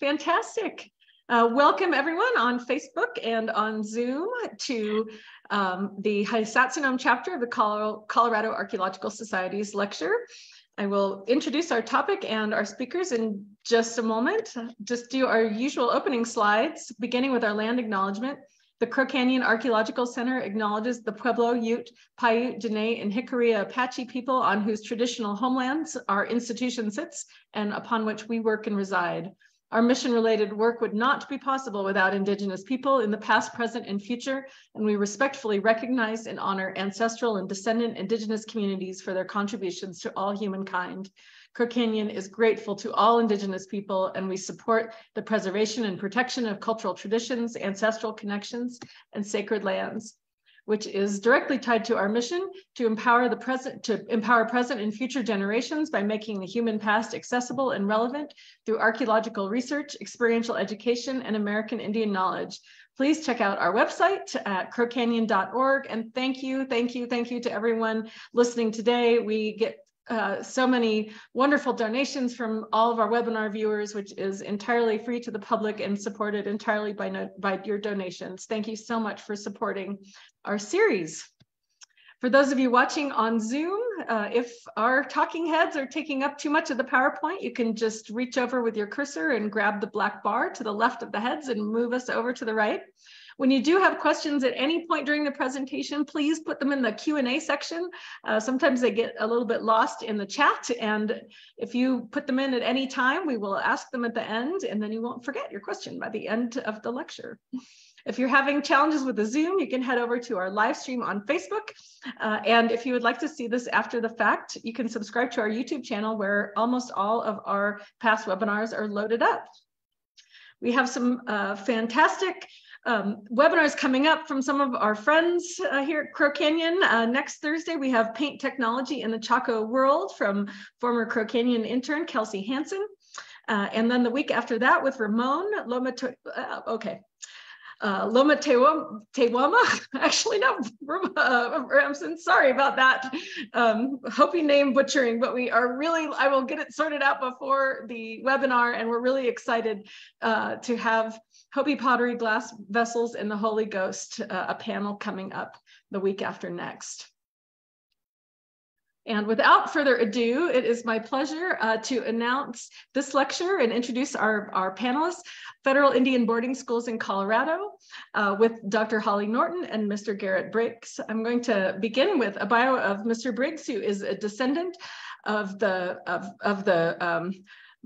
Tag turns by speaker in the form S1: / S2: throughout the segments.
S1: Fantastic. Welcome everyone on Facebook and on Zoom to the Hisatsinom Chapter of the Colorado Archaeological Society's lecture. I will introduce our topic and our speakers in just a moment. Just do our usual opening slides, beginning with our land acknowledgement. The Crow Canyon Archaeological Center acknowledges the Pueblo, Ute, Paiute, Dene, and Jicarilla Apache people on whose traditional homelands our institution sits and upon which we work and reside. Our mission-related work would not be possible without Indigenous people in the past, present, and future, and we respectfully recognize and honor ancestral and descendant Indigenous communities for their contributions to all humankind. Crow Canyon is grateful to all Indigenous people, and we support the preservation and protection of cultural traditions, ancestral connections, and sacred lands, which is directly tied to our mission to empower present and future generations by making the human past accessible and relevant through archaeological research, experiential education, and American Indian knowledge. Please check out our website at crowcanyon.org. And thank you to everyone listening today. We get so many wonderful donations from all of our webinar viewers, which is entirely free to the public and supported entirely by your donations. Thank you so much for supporting our series. For those of you watching on Zoom, if our talking heads are taking up too much of the PowerPoint, you can just reach over with your cursor and grab the black bar to the left of the heads and move us over to the right. When you do have questions at any point during the presentation, please put them in the Q&A section. Sometimes they get a little bit lost in the chat, and if you put them in at any time, we will ask them at the end, and then you won't forget your question by the end of the lecture. If you're having challenges with the Zoom, you can head over to our live stream on Facebook. And if you would like to see this after the fact, you can subscribe to our YouTube channel where almost all of our past webinars are loaded up. We have some fantastic webinars coming up from some of our friends here at Crow Canyon. Next Thursday, we have Paint Technology in the Chaco World from former Crow Canyon intern Kelsey Hansen. And then the week after that with Ramon Loma Tewama, actually no, Ramson, sorry about that. Hoping name butchering, but we are really, I will get it sorted out before the webinar, and we're really excited to have Hopi Pottery, Glass Vessels, and the Holy Ghost, a panel coming up the week after next. And without further ado, it is my pleasure to announce this lecture and introduce our panelists, Federal Indian Boarding Schools in Colorado, with Dr. Holly Norton and Mr. Garrett Briggs. I'm going to begin with a bio of Mr. Briggs, who is a descendant of the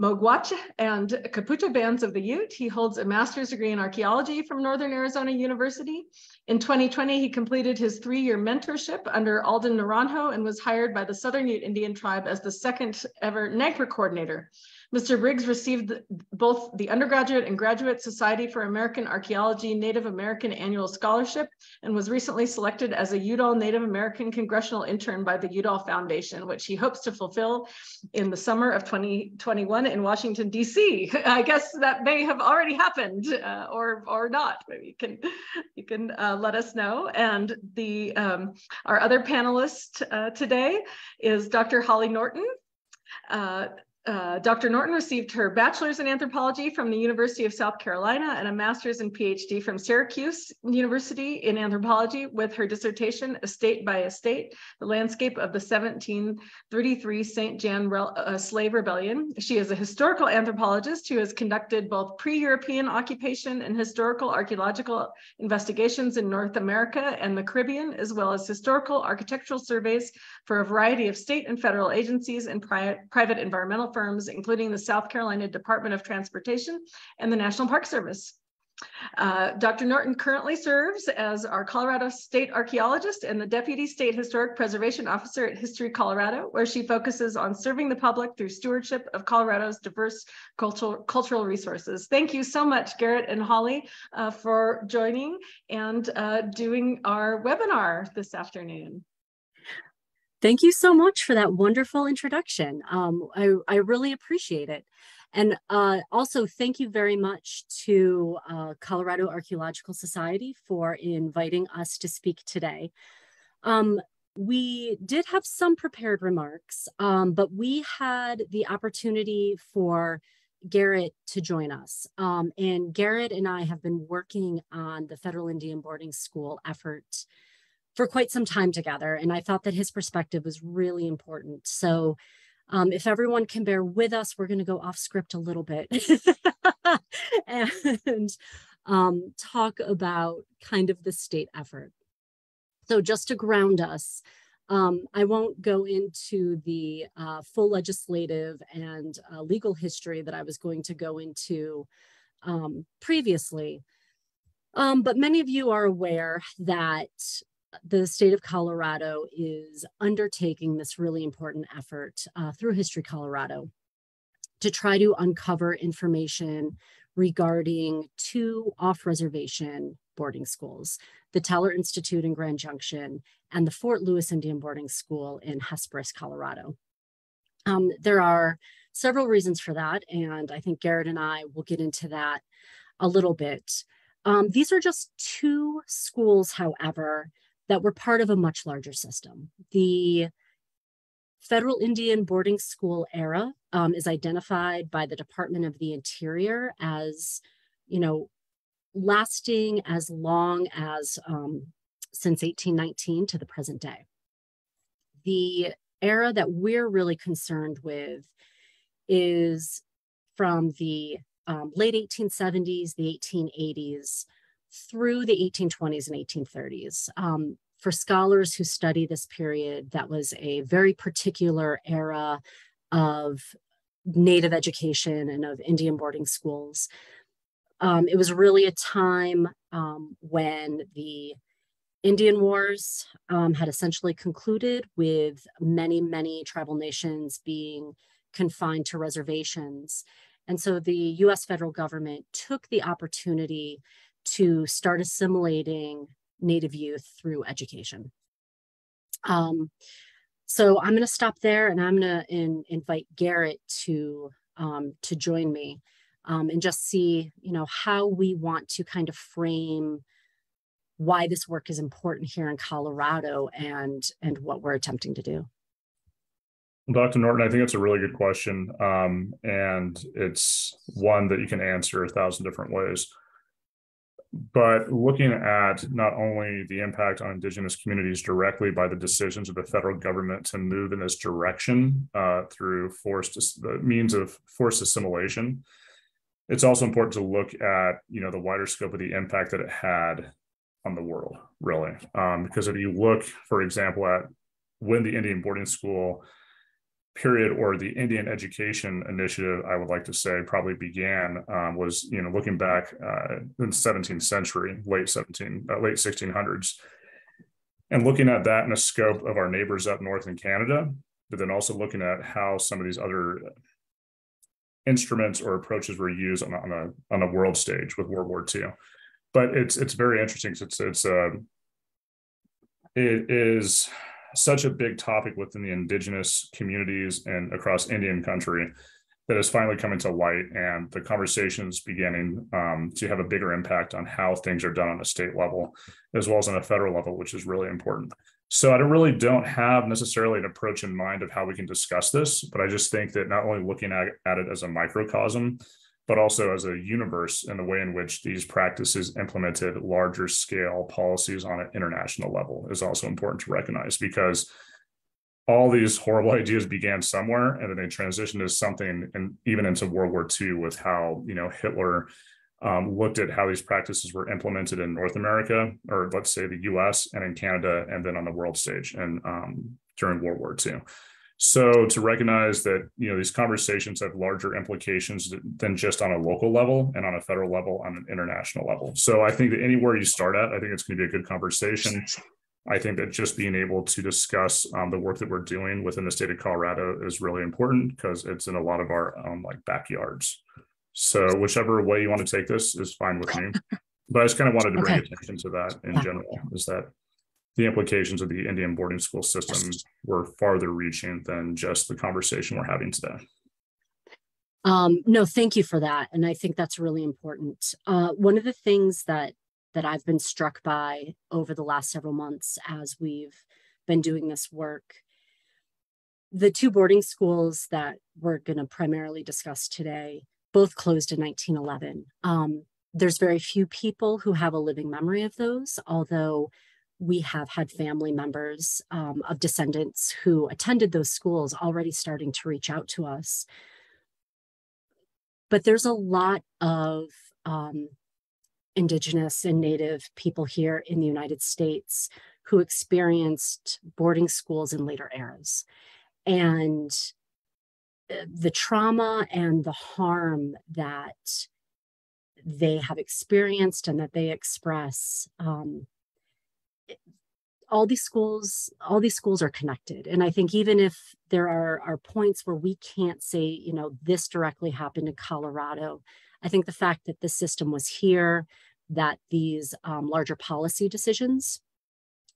S1: Mogwach and Caputa bands of the Ute. He holds a master's degree in archaeology from Northern Arizona University. In 2020, he completed his 3-year mentorship under Alden Naranjo and was hired by the Southern Ute Indian tribe as the second ever NAGPRA coordinator. Mr. Briggs received both the Undergraduate and Graduate Society for American Archaeology Native American Annual Scholarship and was recently selected as a Udall Native American Congressional Intern by the Udall Foundation, which he hopes to fulfill in the summer of 2021 in Washington, D.C. I guess that may have already happened or not. Maybe you can let us know. And our other panelist today is Dr. Holly Norton. Dr. Norton received her bachelor's in anthropology from the University of South Carolina and a master's and PhD from Syracuse University in anthropology, with her dissertation, Estate by Estate, the Landscape of the 1733 St. Jan Slave Rebellion. She is a historical anthropologist who has conducted both pre-European occupation and historical archaeological investigations in North America and the Caribbean, as well as historical architectural surveys for a variety of state and federal agencies and private environmental firms, including the South Carolina Department of Transportation and the National Park Service. Dr. Norton currently serves as our Colorado State Archaeologist and the Deputy State Historic Preservation Officer at History Colorado, where she focuses on serving the public through stewardship of Colorado's diverse cultural resources. Thank you so much, Garrett and Holly, for joining and doing our webinar this afternoon.
S2: Thank you so much for that wonderful introduction. I really appreciate it. And also thank you very much to Colorado Archaeological Society for inviting us to speak today. We did have some prepared remarks, but we had the opportunity for Garrett to join us. And Garrett and I have been working on the Federal Indian Boarding School effort for quite some time together. And I thought that his perspective was really important. So if everyone can bear with us, we're going to go off script a little bit and talk about kind of the state effort. So just to ground us, I won't go into the full legislative and legal history that I was going to go into previously. But many of you are aware that the state of Colorado is undertaking this really important effort through History Colorado to try to uncover information regarding two off-reservation boarding schools, the Teller Institute in Grand Junction and the Fort Lewis Indian Boarding School in Hesperus, Colorado. There are several reasons for that, and I think Garrett and I will get into that a little bit. These are just two schools, however, that were part of a much larger system. The Federal Indian Boarding School era is identified by the Department of the Interior as, lasting as long as since 1819 to the present day. The era that we're really concerned with is from the late 1870s, the 1880s, through the 1820s and 1830s. For scholars who study this period, that was a very particular era of Native education and of Indian boarding schools. It was really a time when the Indian Wars had essentially concluded, with many, many tribal nations being confined to reservations. And so the US federal government took the opportunity to start assimilating Native youth through education. So I'm going to stop there, and I'm going to invite Garrett to join me and just see, how we want to kind of frame why this work is important here in Colorado and what we're attempting to do.
S3: Dr. Norton, I think it's a really good question, and it's one that you can answer 1,000 different ways. But looking at not only the impact on Indigenous communities directly by the decisions of the federal government to move in this direction through the means of forced assimilation, it's also important to look at the wider scope of the impact that it had on the world, really. Because if you look, for example, at when the Indian boarding school period or the Indian education initiative, I would like to say, probably began was, looking back in the 17th century, late 1600s, and looking at that in the scope of our neighbors up north in Canada, but then also looking at how some of these other instruments or approaches were used on a world stage with World War II. But it's very interesting because it is such a big topic within the Indigenous communities and across Indian country that is finally coming to light, and the conversations beginning to have a bigger impact on how things are done on a state level as well as on a federal level, which is really important. So I don't have necessarily an approach in mind of how we can discuss this, but I just think that not only looking at it as a microcosm, but also as a universe in the way in which these practices implemented larger scale policies on an international level is also important to recognize, because all these horrible ideas began somewhere, and then they transitioned to something, and even into World War II with how, Hitler looked at how these practices were implemented in North America, or let's say the US, and in Canada, and then on the world stage and during World War II. So to recognize that, these conversations have larger implications than just on a local level and on a federal level, on an international level. So I think that anywhere you start at, I think it's going to be a good conversation. I think that just being able to discuss the work that we're doing within the state of Colorado is really important, because it's in a lot of our backyards. So whichever way you want to take this is fine with me. But I just kind of wanted to bring attention to that in general, is that the implications of the Indian boarding school system were farther reaching than just the conversation we're having today.
S2: No, thank you for that. And I think that's really important. One of the things that I've been struck by over the last several months as we've been doing this work, the two boarding schools that we're going to primarily discuss today, both closed in 1911. There's very few people who have a living memory of those, although we have had family members of descendants who attended those schools already starting to reach out to us. But there's a lot of Indigenous and Native people here in the United States who experienced boarding schools in later eras. And the trauma and the harm that they have experienced and that they express, all these schools are connected. And I think even if there are points where we can't say, you know, this directly happened in Colorado, I think the fact that the system was here, that these larger policy decisions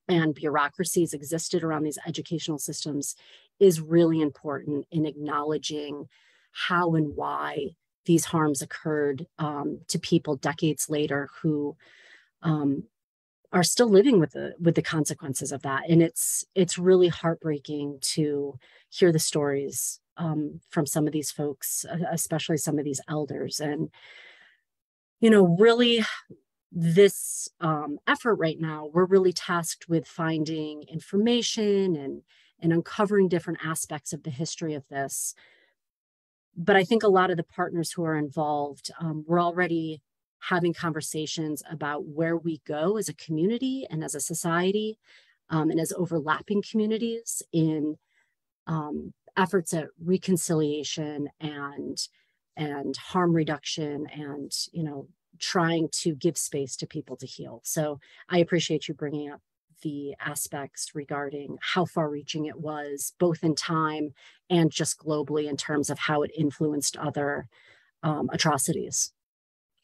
S2: and bureaucracies existed around these educational systems is really important in acknowledging how and why these harms occurred to people decades later who are still living with the consequences of that. And it's really heartbreaking to hear the stories from some of these folks, especially some of these elders. And, you know, really this effort right now, we're really tasked with finding information and uncovering different aspects of the history of this. But I think a lot of the partners who are involved, we're already having conversations about where we go as a community and as a society and as overlapping communities in efforts at reconciliation and harm reduction and, you know, trying to give space to people to heal. So I appreciate you bringing up the aspects regarding how far-reaching it was, both in time and just globally in terms of how it influenced other atrocities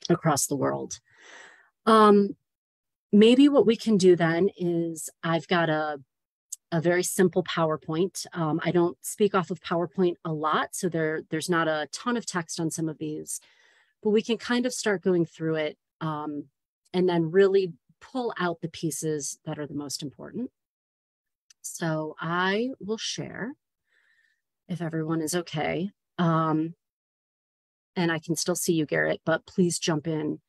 S2: across the world. Maybe what we can do then is I've got a very simple PowerPoint. I don't speak off of PowerPoint a lot, so there's not a ton of text on some of these, but we can kind of start going through it and then really pull out the pieces that are the most important. So I will share if everyone is okay. And I can still see you, Garrett, but please jump in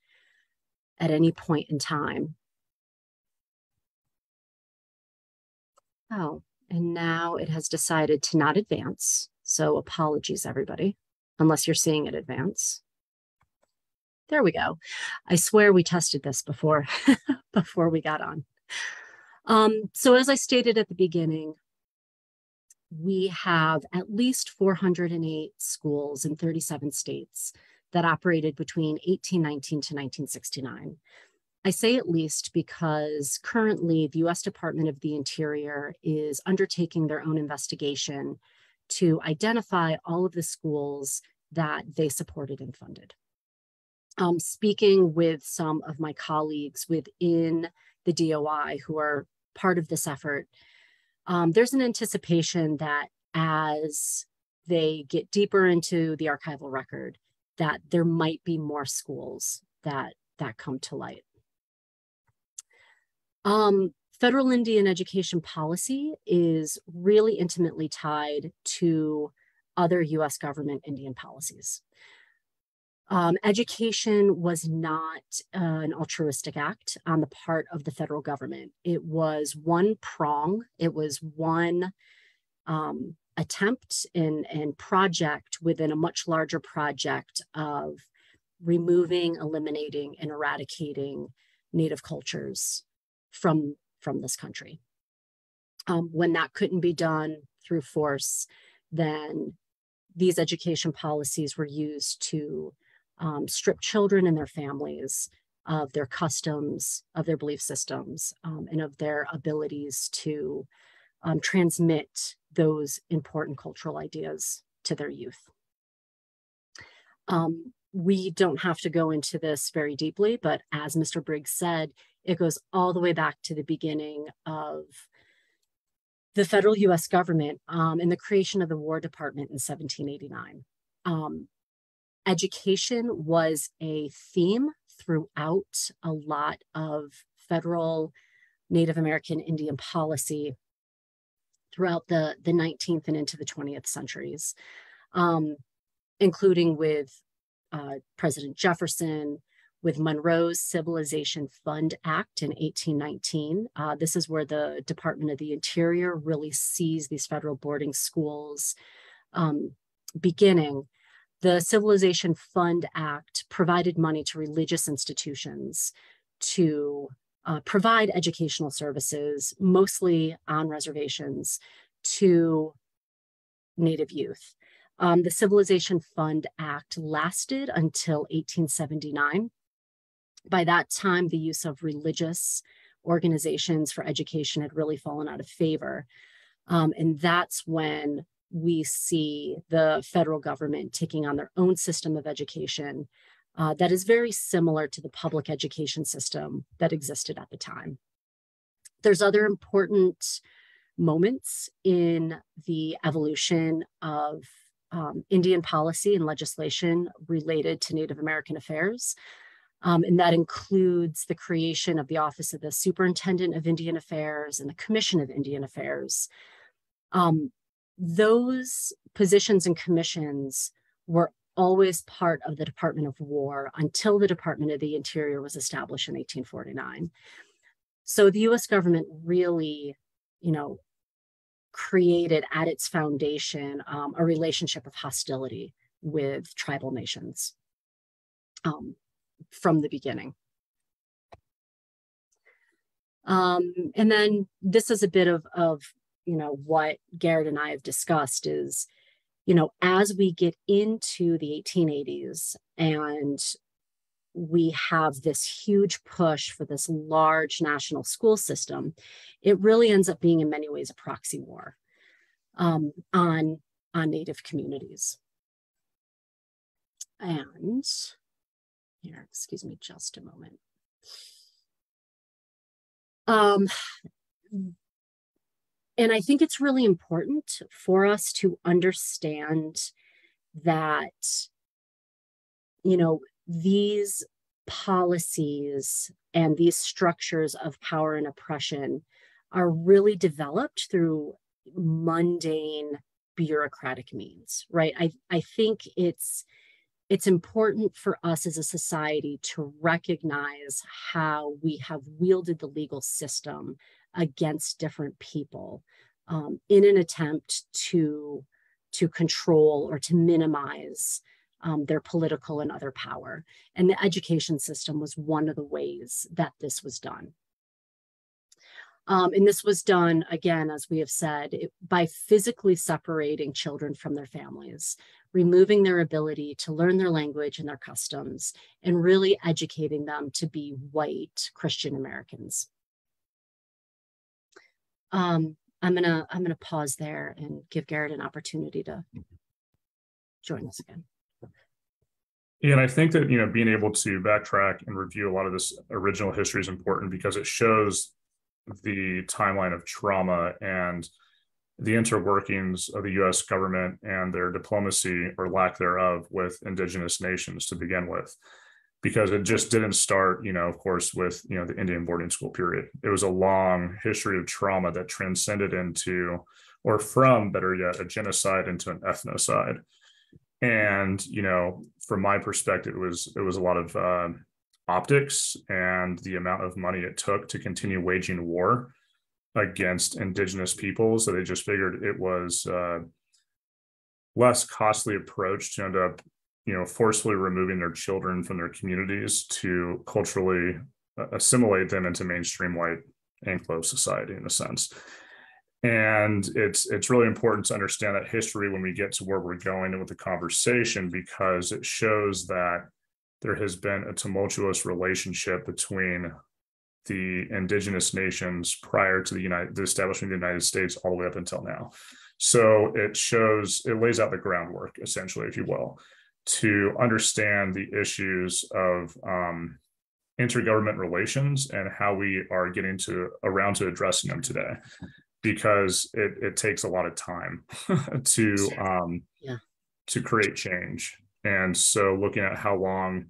S2: at any point in time. Oh, and now it has decided to not advance. So apologies, everybody, unless you're seeing it advance. There we go. I swear we tested this before, before we got on. So as I stated at the beginning, we have at least 408 schools in 37 states that operated between 1819 to 1969. I say at least because currently the U.S. Department of the Interior is undertaking their own investigation to identify all of the schools that they supported and funded. Speaking with some of my colleagues within the DOI who are part of this effort, there's an anticipation that as they get deeper into the archival record, that there might be more schools that come to light. Federal Indian education policy is really intimately tied to other US government Indian policies. Education was not an altruistic act on the part of the federal government. It was one prong, it was one attempt and project within a much larger project of removing, eliminating, and eradicating Native cultures from this country. When that couldn't be done through force, then these education policies were used to strip children and their families of their customs, of their belief systems, and of their abilities to transmit those important cultural ideas to their youth. We don't have to go into this very deeply, but as Mr. Briggs said, it goes all the way back to the beginning of the federal US government and the creation of the War Department in 1789. Education was a theme throughout a lot of federal Native American Indian policy throughout the 19th and into the 20th centuries, including with President Jefferson, with Monroe's Civilization Fund Act in 1819. This is where the Department of the Interior really sees these federal boarding schools beginning. The Civilization Fund Act provided money to religious institutions to provide educational services, mostly on reservations, to Native youth. The Civilization Fund Act lasted until 1879. By that time, the use of religious organizations for education had really fallen out of favor. And that's when we see the federal government taking on their own system of education that is very similar to the public education system that existed at the time. There's other important moments in the evolution of Indian policy and legislation related to Native American affairs. And that includes the creation of the Office of the Superintendent of Indian Affairs and the Commission of Indian Affairs. Those positions and commissions were always part of the Department of War until the Department of the Interior was established in 1849. So the US government really, created at its foundation a relationship of hostility with tribal nations from the beginning. And then this is a bit of what Garrett and I have discussed is, as we get into the 1880s and we have this huge push for this large national school system, it really ends up being in many ways a proxy war on Native communities. And here, excuse me just a moment. And I think it's really important for us to understand that, these policies and these structures of power and oppression are really developed through mundane bureaucratic means, right? I think it's important for us as a society to recognize how we have wielded the legal system against different people in an attempt to control or to minimize their political and other power. And the education system was one of the ways that this was done. And this was done, again, as we have said, by physically separating children from their families, removing their ability to learn their language and their customs, and really educating them to be white Christian Americans. I'm gonna pause there and give Garrett an opportunity to join us again.
S3: Yeah, and I think that, being able to backtrack and review a lot of this original history is important because it shows the timeline of trauma and the interworkings of the US government and their diplomacy or lack thereof with indigenous nations to begin with, because it just didn't start, of course, with, the Indian boarding school period. It was a long history of trauma that transcended into, or from, better yet, a genocide into an ethnocide. And, from my perspective, it was a lot of optics and the amount of money it took to continue waging war against indigenous peoples. So they just figured it was less costly approach to end up, forcefully removing their children from their communities to culturally assimilate them into mainstream white Anglo society in a sense. And it's really important to understand that history when we get to where we're going with the conversation, because it shows that there has been a tumultuous relationship between the indigenous nations prior to the establishment of the United States all the way up until now. So it lays out the groundwork, essentially, if you will, to understand the issues of intergovernment relations and how we are getting around to addressing them today, because it takes a lot of time to create change. And so looking at how long,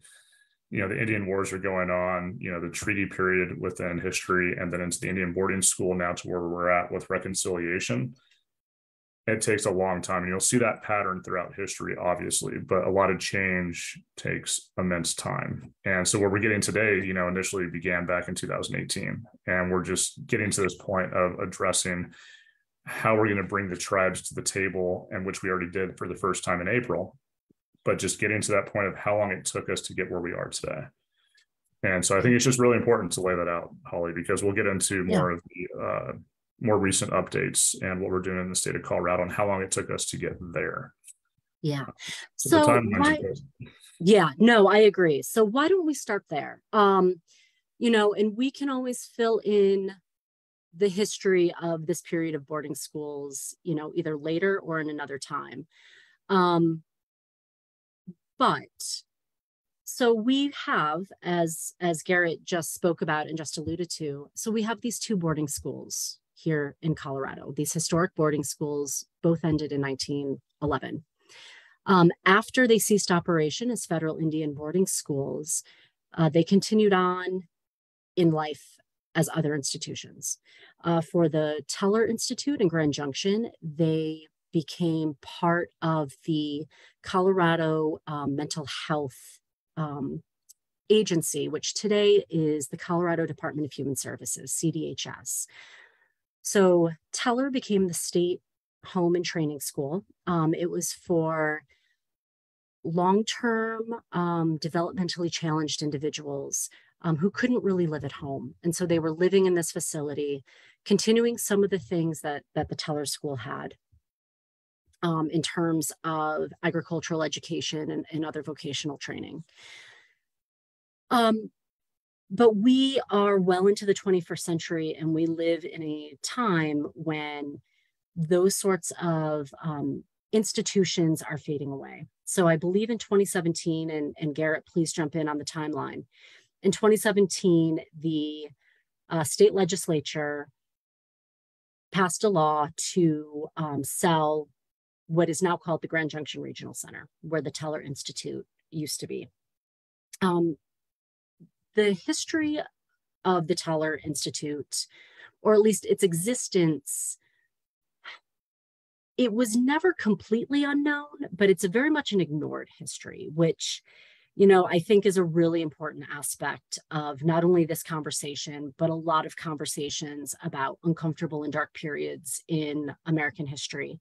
S3: the Indian Wars are going on, the treaty period within history, and then into the Indian boarding school now to where we're at with reconciliation, it takes a long time. And you'll see that pattern throughout history, obviously, but a lot of change takes immense time. And so where we're getting today, initially began back in 2018. And we're just getting to this point of addressing how we're going to bring the tribes to the table, and which we already did for the first time in April, but just getting to that point of how long it took us to get where we are today. And so I think it's just really important to lay that out, Holly, because we'll get into more of the more recent updates and what we're doing in the state of Colorado and how long it took us to get there.
S2: Yeah.
S3: So
S2: no, I agree. So why don't we start there? And we can always fill in the history of this period of boarding schools, either later or in another time. But so we have, as Garrett just spoke about and just alluded to, so we have these two boarding schools here in Colorado. These historic boarding schools both ended in 1911. After they ceased operation as federal Indian boarding schools, they continued on in life as other institutions. For the Teller Institute in Grand Junction, they became part of the Colorado Mental Health Agency, which today is the Colorado Department of Human Services, CDHS. So Teller became the state home and training school. It was for long-term developmentally challenged individuals who couldn't really live at home. And so they were living in this facility, continuing some of the things that the Teller School had in terms of agricultural education and other vocational training. But we are well into the 21st century, and we live in a time when those sorts of institutions are fading away. So I believe in 2017, and Garrett, please jump in on the timeline. In 2017, the state legislature passed a law to sell what is now called the Grand Junction Regional Center, where the Teller Institute used to be. The history of the Teller Institute, or at least its existence, it was never completely unknown, but it's very much an ignored history, which, I think is a really important aspect of not only this conversation, but a lot of conversations about uncomfortable and dark periods in American history.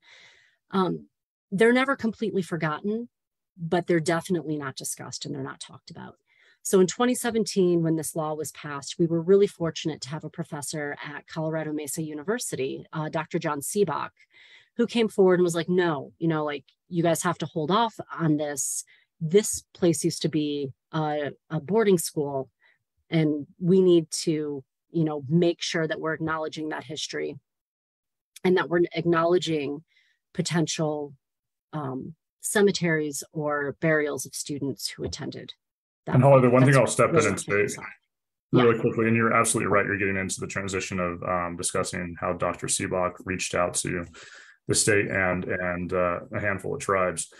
S2: They're never completely forgotten, but they're definitely not discussed and they're not talked about. So in 2017, when this law was passed, we were really fortunate to have a professor at Colorado Mesa University, Dr. John Seebach, who came forward and was like, no, you guys have to hold off on this. This place used to be a boarding school, and we need to, make sure that we're acknowledging that history and that we're acknowledging potential cemeteries or burials of students who attended.
S3: And Holly, the one thing I'll step in and say really quickly, and you're absolutely right, you're getting into the transition of discussing how Dr. Seebach reached out to the state and a handful of tribes.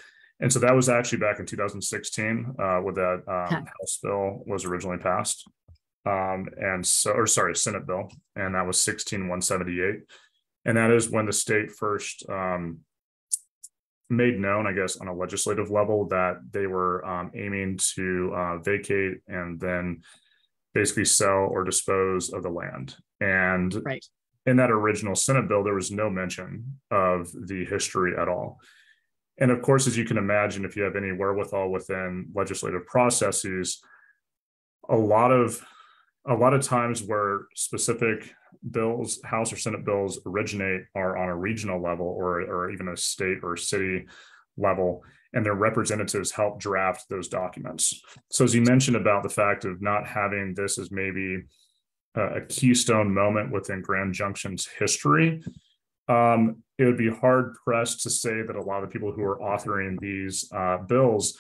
S3: And so that was actually back in 2016 when that House bill was originally passed. Senate bill, and that was 16178. And that is when the state first made known, I guess, on a legislative level that they were aiming to vacate and then basically sell or dispose of the land. And in that original Senate bill, there was no mention of the history at all. And of course, as you can imagine, if you have any wherewithal within legislative processes, a lot of times where specific bills, House or Senate bills originate are on a regional level or even a state or city level, and their representatives help draft those documents. So as you mentioned about the fact of not having this as maybe a keystone moment within Grand Junction's history, it would be hard pressed to say that a lot of the people who are authoring these bills,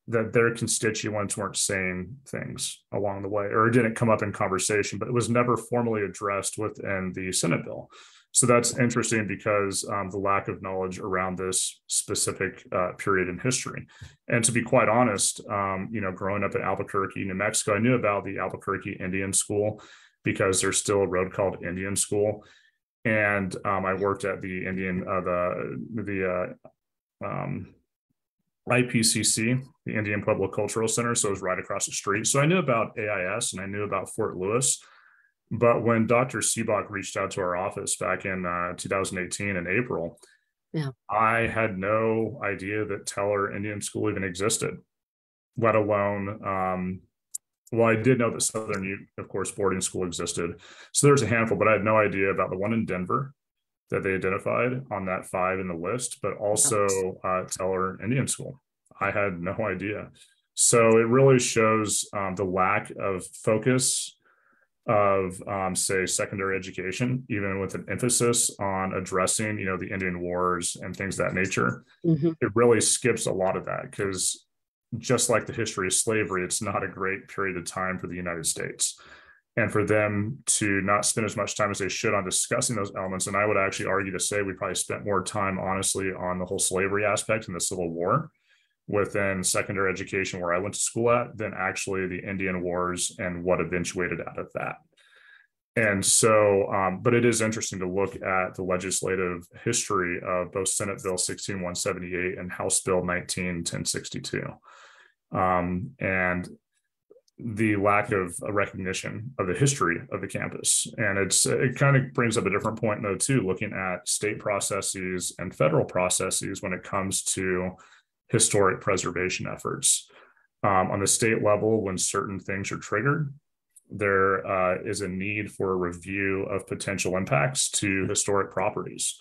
S3: that their constituents weren't saying things along the way, or it didn't come up in conversation, but it was never formally addressed within the Senate bill. So that's interesting because the lack of knowledge around this specific period in history. And to be quite honest, growing up in Albuquerque, New Mexico, I knew about the Albuquerque Indian School because there's still a road called Indian School. And I worked at the IPCC, the Indian Pueblo Cultural Center. So it was right across the street. So I knew about AIS and I knew about Fort Lewis. But when Dr. Seebach reached out to our office back in 2018 in April,
S2: Yeah.
S3: I had no idea that Teller Indian School even existed, let alone, well, I did know that Southern, of course, boarding school existed. So there's a handful, but I had no idea about the one in Denver that they identified on that 5 in the list, but also Teller Indian School. I had no idea. So it really shows the lack of focus of, say, secondary education, even with an emphasis on addressing, the Indian Wars and things of that nature.
S2: Mm-hmm.
S3: It really skips a lot of that, because just like the history of slavery, it's not a great period of time for the United States. And for them to not spend as much time as they should on discussing those elements. And I would actually argue to say we probably spent more time, honestly, on the whole slavery aspect and the Civil War within secondary education where I went to school at than actually the Indian Wars and what eventuated out of that. And so, but it is interesting to look at the legislative history of both Senate Bill 16178 and House Bill 191062. And the lack of a recognition of the history of the campus. And it kind of brings up a different point, though, too, looking at state processes and federal processes when it comes to historic preservation efforts. On the state level, when certain things are triggered, there is a need for a review of potential impacts to historic properties.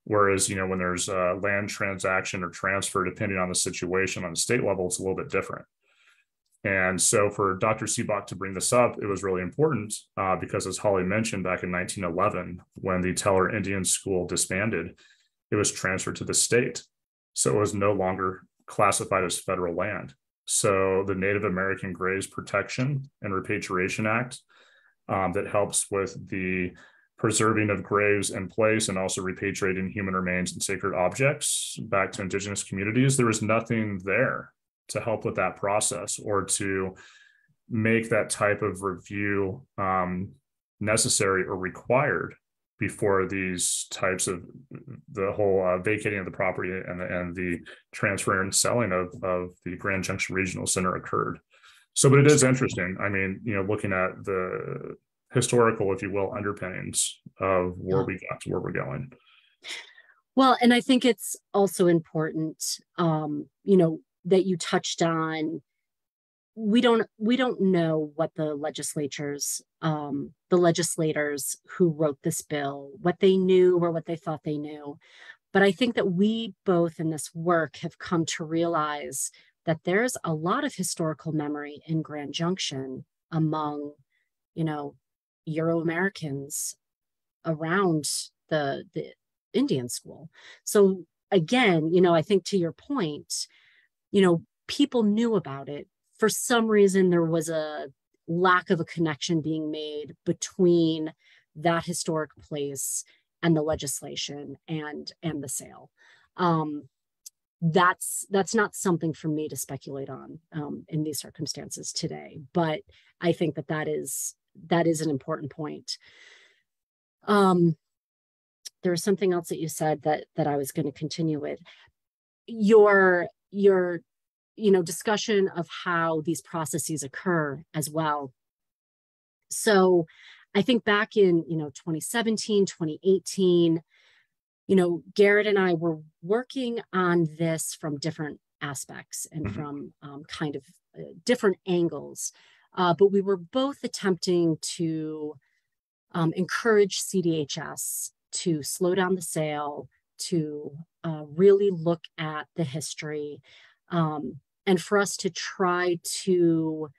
S3: Whereas, when there's a land transaction or transfer, depending on the situation on the state level, it's a little bit different. And so for Dr. Seebach to bring this up, it was really important because, as Holly mentioned, back in 1911, when the Teller Indian School disbanded, it was transferred to the state. So it was no longer classified as federal land. So the Native American Graves Protection and Repatriation Act that helps with the preserving of graves in place and also repatriating human remains and sacred objects back to Indigenous communities, there was nothing there to help with that process or to make that type of review necessary or required before these types of the whole vacating of the property and the transfer and selling of the Grand Junction Regional Center occurred. So, but it is interesting. I mean, looking at the historical, if you will, underpinnings of where we got to where we're going.
S2: Well, and I think it's also important, that you touched on. We don't know what the legislators who wrote this bill, what they knew or what they thought they knew. But I think that we both in this work have come to realize that there's a lot of historical memory in Grand Junction among, Euro-Americans around the Indian school. So again, I think to your point, people knew about it. For some reason, there was a lack of a connection being made between that historic place and the legislation and the sale. That's not something for me to speculate on in these circumstances today, but I think that is an important point. There was something else that you said that I was going to continue with. Your discussion of how these processes occur as well. So I think back in, 2017, 2018, Garrett and I were working on this from different aspects and from kind of different angles. But we were both attempting to encourage CDHS to slow down the sale, to really look at the history, and for us to try to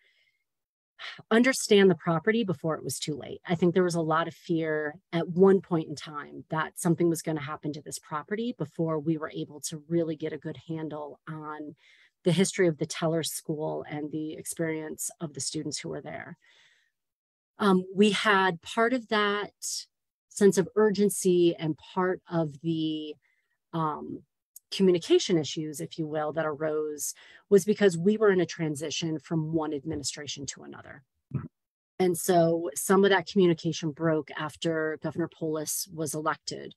S2: understand the property before it was too late. I think there was a lot of fear at one point in time that something was going to happen to this property before we were able to really get a good handle on the history of the Teller School and the experience of the students who were there. We had part of that sense of urgency and part of the communication issues, if you will, that arose was because we were in a transition from one administration to another. And so some of that communication broke after Governor Polis was elected.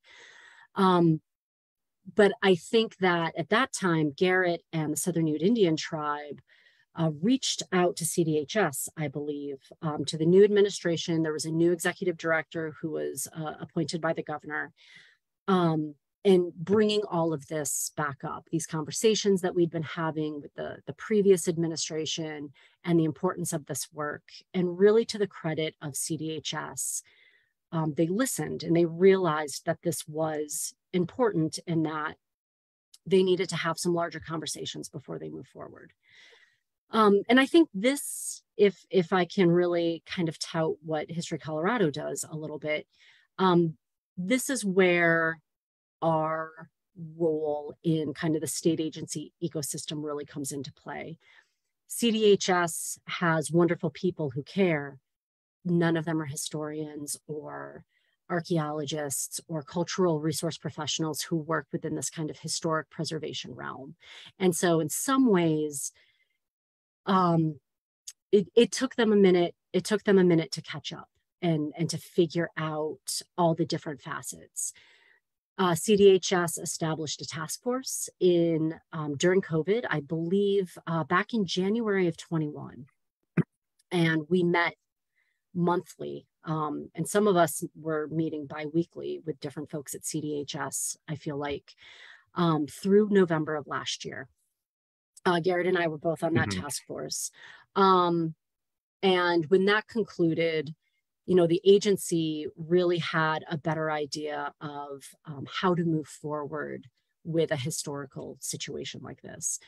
S2: But I think that at that time, Garrett and the Southern Ute Indian Tribe reached out to CDHS, I believe, to the new administration. There was a new executive director who was appointed by the governor, and bringing all of this back up, these conversations that we'd been having with the previous administration and the importance of this work. And really, to the credit of CDHS, they listened and they realized that this was important and that they needed to have some larger conversations before they move forward. And I think this, if I can really kind of tout what History Colorado does a little bit, this is where our role in kind of the state agency ecosystem really comes into play. CDHS has wonderful people who care. None of them are historians or archaeologists or cultural resource professionals who work within this kind of historic preservation realm. And so in some ways, it took them a minute. It took them a minute to catch up and to figure out all the different facets. CDHS established a task force during COVID, I believe, back in January of 21. And we met monthly. And some of us were meeting bi-weekly with different folks at CDHS, I feel like, through November of last year. Garrett and I were both on that task force. And when that concluded, the agency really had a better idea of how to move forward with a historical situation like this.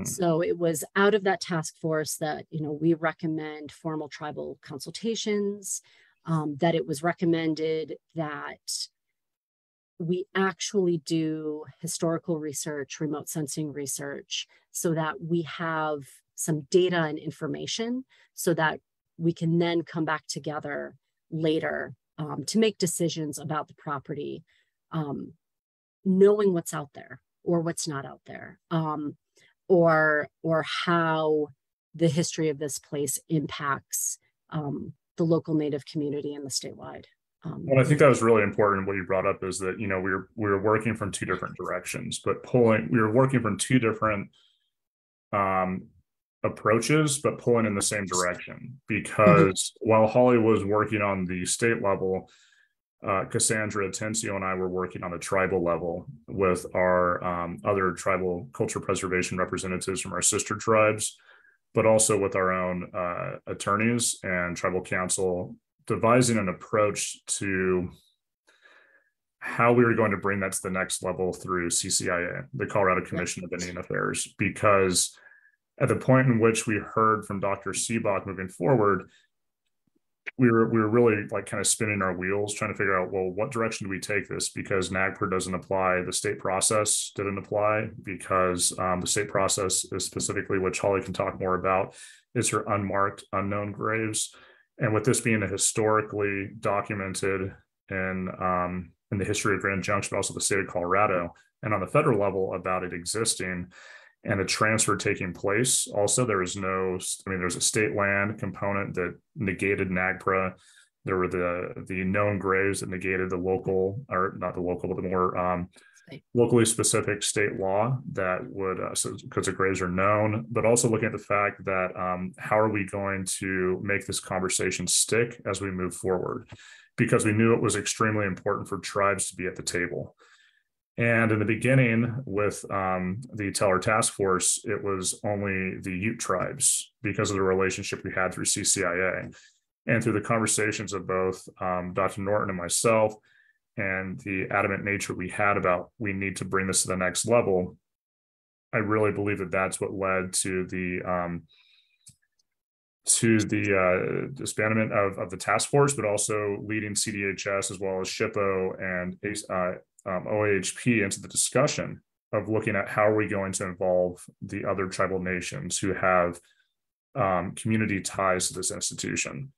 S2: So it was out of that task force that, we recommend formal tribal consultations, that it was recommended that we actually do historical research, remote sensing research, so that we have some data and information so that we can then come back together later to make decisions about the property, knowing what's out there or what's not out there, or how the history of this place impacts the local Native community and the statewide.
S3: Well, I think that was really important. What you brought up is that, we were working from two different directions, but we were working from two different approaches, but pulling in the same direction. Because while Holly was working on the state level, Cassandra Atencio and I were working on the tribal level with our other tribal culture preservation representatives from our sister tribes, but also with our own attorneys and tribal council, devising an approach to how we were going to bring that to the next level through CCIA, the Colorado Commission of Indian Affairs. Because at the point in which we heard from Dr. Seebach moving forward, we were really kind of spinning our wheels, trying to figure out, well, what direction do we take this? Because NAGPRA doesn't apply, the state process didn't apply, because the state process is specifically, which Holly can talk more about, is her unmarked, unknown graves. And with this being a historically documented in the history of Grand Junction, but also the state of Colorado, and on the federal level about it existing, and a transfer taking place. Also, there's a state land component that negated NAGPRA. There were the known graves that negated the local, or not the local, but the more locally specific state law that would, because the graves are known, but also looking at the fact that how are we going to make this conversation stick as we move forward? Because we knew it was extremely important for tribes to be at the table. And in the beginning with the Teller Task Force, it was only the Ute tribes because of the relationship we had through CCIA. And through the conversations of both Dr. Norton and myself, and the adamant nature we had about we need to bring this to the next level, I really believe that that's what led to the disbandment of the task force, but also leading CDHS as well as SHPO and OAHP into the discussion of looking at how are we going to involve the other tribal nations who have community ties to this institution.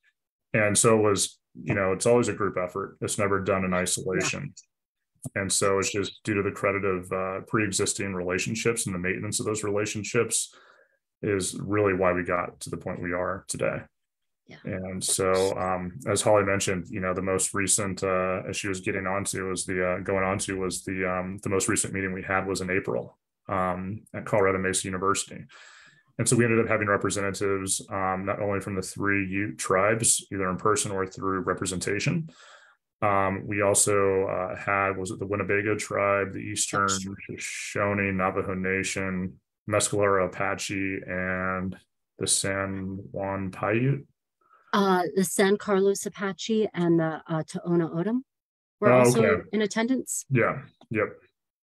S3: And so it was, it's always a group effort. It's never done in isolation. Yeah. And so it's just due to the credit of pre-existing relationships, and the maintenance of those relationships is really why we got to the point we are today. And so, as Holly mentioned, the most recent, as she was getting onto, was the most recent meeting we had was in April at Colorado Mesa University. And so we ended up having representatives not only from the 3 Ute tribes, either in person or through representation. We also had, was it the Winnebago tribe, the Eastern Shoshone Navajo Nation, Mescalero Apache, and the San Juan Paiute?
S2: The San Carlos Apache and the Tohono O'odham were also in attendance.
S3: Yeah. Yep.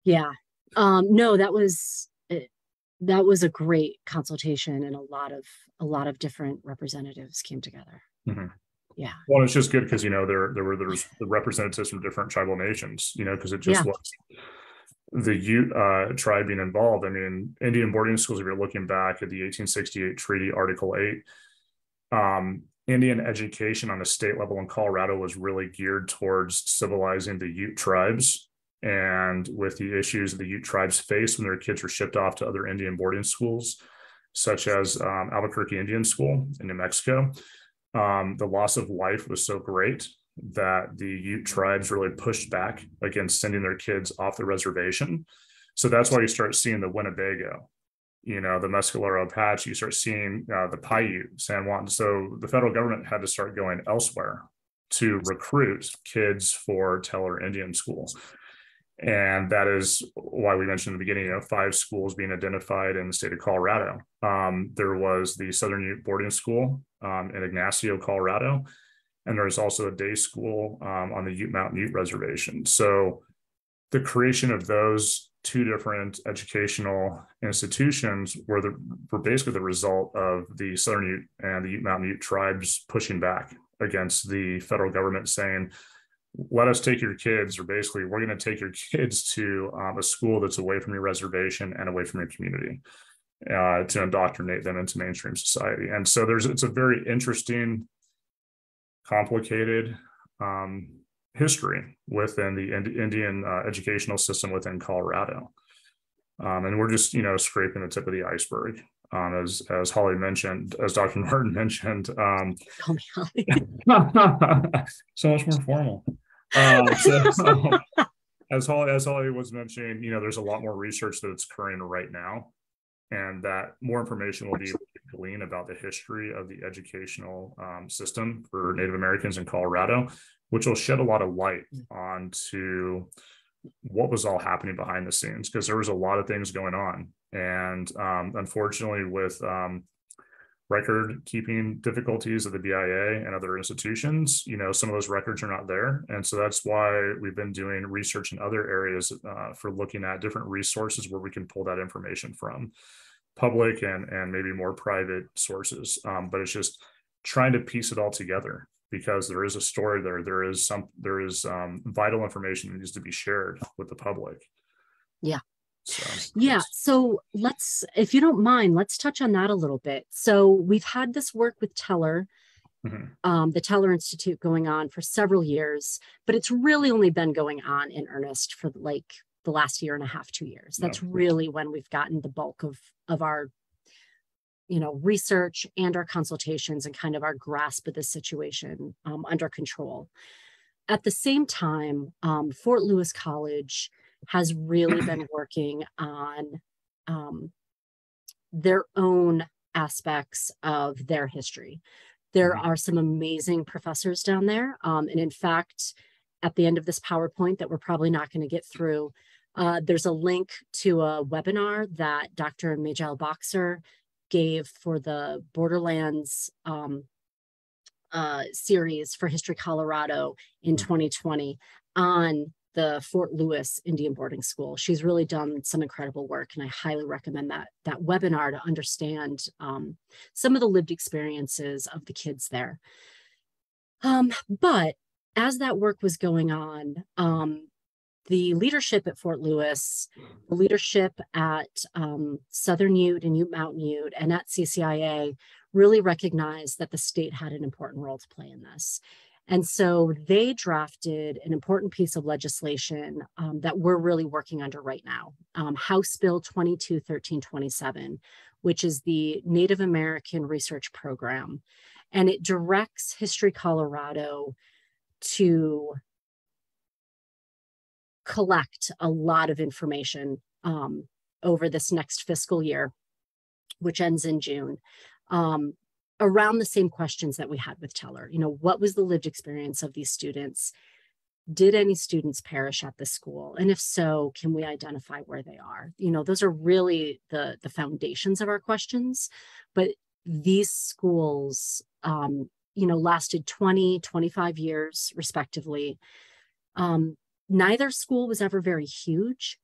S2: Yeah. No, that was a great consultation, and a lot of different representatives came together.
S3: Mm-hmm.
S2: Yeah.
S3: Well, it's just good because there was the representatives from different tribal nations, because it just was the Ute tribe being involved. I mean, Indian boarding schools, if you're looking back at the 1868 Treaty, Article 8, Indian education on a state level in Colorado was really geared towards civilizing the Ute tribes. And with the issues the Ute tribes faced when their kids were shipped off to other Indian boarding schools, such as Albuquerque Indian School in New Mexico, the loss of life was so great that the Ute tribes really pushed back against sending their kids off the reservation. So that's why you start seeing the Winnebago, the Mescalero Apache, you start seeing the Paiute, San Juan. So the federal government had to start going elsewhere to recruit kids for Teller Indian School. And that is why we mentioned in the beginning, 5 schools being identified in the state of Colorado. There was the Southern Ute Boarding School in Ignacio, Colorado. And there's also a day school on the Ute Mountain Ute Reservation. So the creation of those 2 different educational institutions were basically the result of the Southern Ute and the Ute Mountain Ute tribes pushing back against the federal government, saying, let us take your kids, or basically we're going to take your kids to a school that's away from your reservation and away from your community to indoctrinate them into mainstream society. And so it's a very interesting, complicated history within the Indian educational system within Colorado. And we're just, scraping the tip of the iceberg. As Holly mentioned, as Dr. Norton mentioned,
S2: Call me Holly.
S3: so much more formal. So as Holly was mentioning, there's a lot more research that's occurring right now, and that more information will be gleaned about the history of the educational system for Native Americans in Colorado, which will shed a lot of light onto what was all happening behind the scenes, because there was a lot of things going on. And unfortunately, with record keeping difficulties of the BIA and other institutions, some of those records are not there. And so that's why we've been doing research in other areas for looking at different resources where we can pull that information from, public and maybe more private sources. But it's just trying to piece it all together, because there is a story there. There is vital information that needs to be shared with the public.
S2: Yeah. So let's, if you don't mind, let's touch on that a little bit. So we've had this work with Teller, the Teller Institute, going on for several years, but it's really only been going on in earnest for like the last 1.5 to 2 years. That's really when we've gotten the bulk of our, research and our consultations and kind of our grasp of the situation under control. At the same time, Fort Lewis College has really been working on their own aspects of their history. There are some amazing professors down there. And in fact, at the end of this PowerPoint that we're probably not going to get through, there's a link to a webinar that Dr. Majel Boxer gave for the Borderlands series for History Colorado in 2020 on the Fort Lewis Indian Boarding School. She's really done some incredible work, and I highly recommend that webinar to understand some of the lived experiences of the kids there. But as that work was going on, the leadership at Fort Lewis, the leadership at Southern Ute and Ute Mountain Ute, and at CCIA really recognized that the state had an important role to play in this. And so they drafted an important piece of legislation that we're really working under right now, House Bill 221327, which is the Native American Research Program. And it directs History Colorado to collect a lot of information over this next fiscal year, which ends in June, around the same questions that we had with Teller. You know, what was the lived experience of these students? Did any students perish at the school? And if so, can we identify where they are? You know, those are really the foundations of our questions. But these schools, you know, lasted 20, 25 years, respectively. Neither school was ever very huge.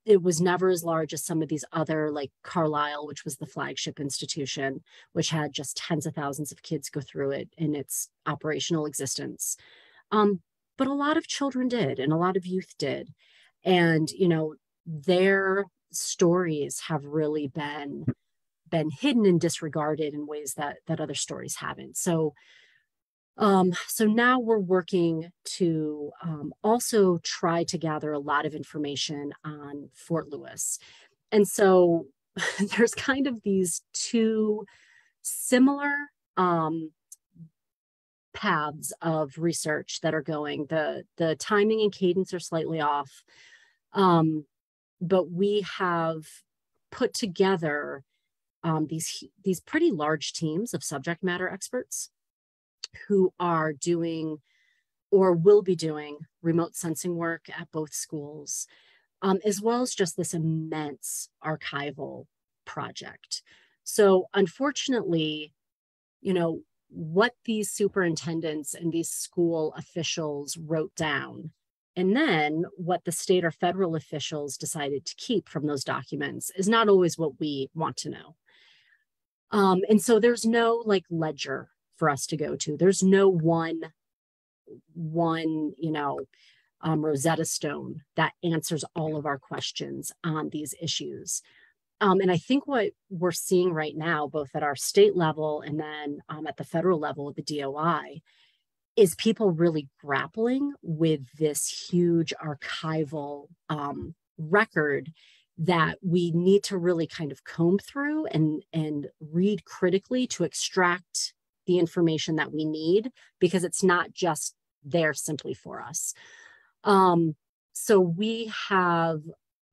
S2: It was never as large as some of these other, like Carlisle, which was the flagship institution, which had just tens of thousands of kids go through it in its operational existence. But a lot of children did, and a lot of youth did. And, you know, their stories have really been hidden and disregarded in ways that other stories haven't. So now we're working to also try to gather a lot of information on Fort Lewis. And so there's kind of these two similar paths of research that are going. The timing and cadence are slightly off, but we have put together these pretty large teams of subject matter experts who are doing or will be doing remote sensing work at both schools, as well as just this immense archival project. So unfortunately, you know, what these superintendents and these school officials wrote down, and then what the state or federal officials decided to keep from those documents is not always what we want to know. And so there's no like ledger for us to go to. There's no one, you know, Rosetta Stone that answers all of our questions on these issues. And I think what we're seeing right now, both at our state level and then at the federal level with the DOI, is people really grappling with this huge archival record that we need to really kind of comb through and read critically to extract the information that we need, because it's not just there simply for us. So we have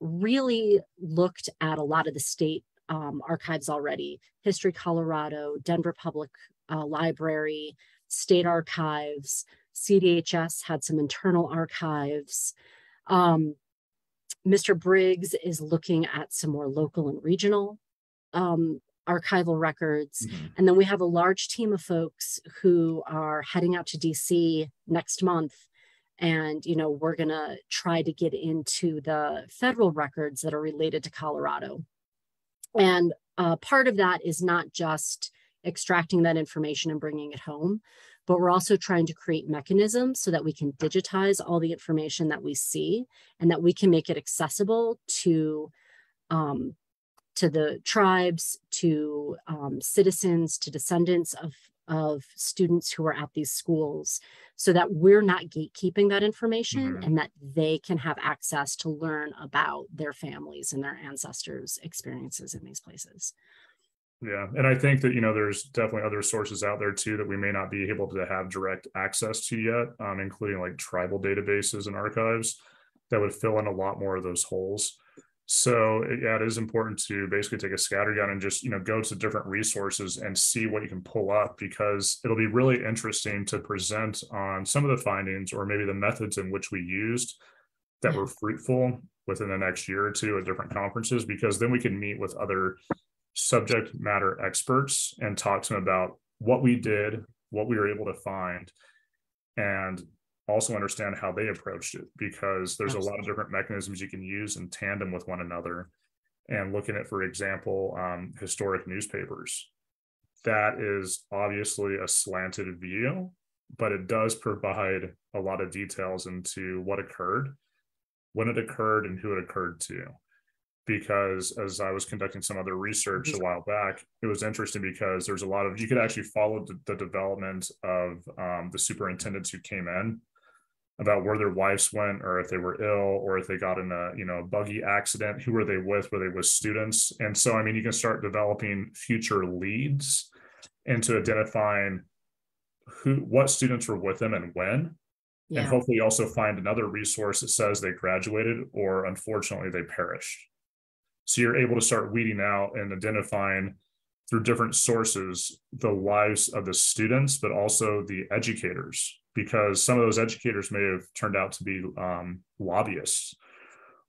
S2: really looked at a lot of the state archives already: History Colorado, Denver Public Library, state archives, CDHS had some internal archives. Mr. Briggs is looking at some more local and regional archival records. Mm-hmm. And then we have a large team of folks who are heading out to DC next month. And, you know, we're going to try to get into the federal records that are related to Colorado. And part of that is not just extracting that information and bringing it home, but we're also trying to create mechanisms so that we can digitize all the information that we see and that we can make it accessible to the tribes, to citizens, to descendants of students who are at these schools, so that we're not gatekeeping that information. Mm-hmm. And that they can have access to learn about their families and their ancestors' experiences in these places.
S3: Yeah. And I think that, you know, there's definitely other sources out there too that we may not be able to have direct access to yet, including like tribal databases and archives that would fill in a lot more of those holes. So yeah, it is important to basically take a scattergun and just, you know, go to different resources and see what you can pull up, because it'll be really interesting to present on some of the findings or maybe the methods in which we used that were fruitful within the next year or two at different conferences, because then we can meet with other subject matter experts and talk to them about what we did, what we were able to find, and also understand how they approached it, because there's Absolutely. A lot of different mechanisms you can use in tandem with one another. And looking at, for example, historic newspapers, that is obviously a slanted view, but it does provide a lot of details into what occurred, when it occurred, and who it occurred to. Because as I was conducting some other research a while back, it was interesting because there's a lot of, you could actually follow the development of the superintendents who came in, about where their wives went, or if they were ill, or if they got in a, you know, buggy accident, who were they with, students. And so, I mean, you can start developing future leads into identifying what students were with them and when, and hopefully also find another resource that says they graduated or unfortunately they perished. So you're able to start weeding out and identifying through different sources the lives of the students, but also the educators, because some of those educators may have turned out to be lobbyists